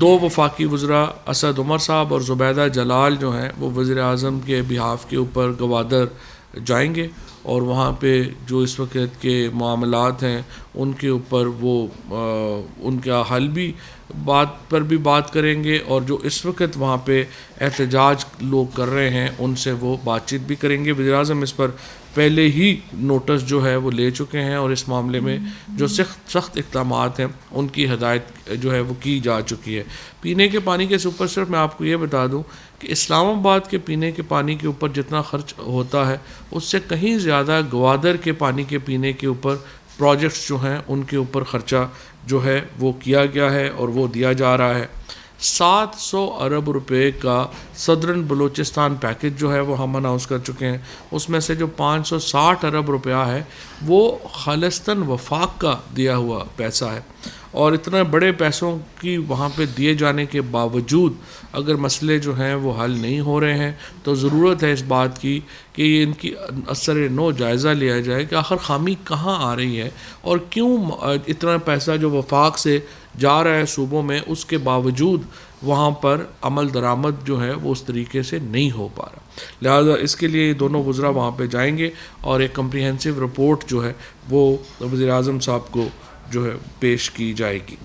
دو وفاقی وزراء اسد عمر صاحب اور زبیدہ جلال جو ہیں وہ وزیر اعظم کے بہاف کے اوپر گوادر جائیں گے، اور وہاں پہ جو اس وقت کے معاملات ہیں ان کے اوپر وہ ان کا حل بھی بات کریں گے، اور جو اس وقت وہاں پہ احتجاج لوگ کر رہے ہیں ان سے وہ بات چیت بھی کریں گے۔ وزیر اعظم اس پر پہلے ہی نوٹس جو ہے وہ لے چکے ہیں، اور اس معاملے میں جو سخت اقدامات ہیں ان کی ہدایت جو ہے وہ کی جا چکی ہے۔ پینے کے پانی کے اوپر صرف میں آپ کو یہ بتا دوں کہ اسلام آباد کے پینے کے پانی کے اوپر جتنا خرچ ہوتا ہے اس سے کہیں زیادہ گوادر کے پانی کے پینے کے اوپر پروجیکٹس جو ہیں ان کے اوپر خرچہ جو ہے وہ کیا گیا ہے اور وہ دیا جا رہا ہے۔ 700 ارب روپے کا صدرن بلوچستان پیکج جو ہے وہ ہم اناؤنس کر چکے ہیں، اس میں سے جو 560 ارب روپیہ ہے وہ خالصتاً وفاق کا دیا ہوا پیسہ ہے، اور اتنے بڑے پیسوں کی وہاں پہ دیے جانے کے باوجود اگر مسئلے جو ہیں وہ حل نہیں ہو رہے ہیں تو ضرورت ہے اس بات کی کہ ان کی اثر نو جائزہ لیا جائے کہ آخر خامی کہاں آ رہی ہے، اور کیوں اتنا پیسہ جو وفاق سے جا رہا ہے صوبوں میں اس کے باوجود وہاں پر عمل درآمد جو ہے وہ اس طریقے سے نہیں ہو پا رہا۔ لہٰذا اس کے لیے دونوں وزراء وہاں پہ جائیں گے اور ایک کمپریہنسو رپورٹ جو ہے وہ وزیر اعظم صاحب کو جو ہے پیش کی جائے گی۔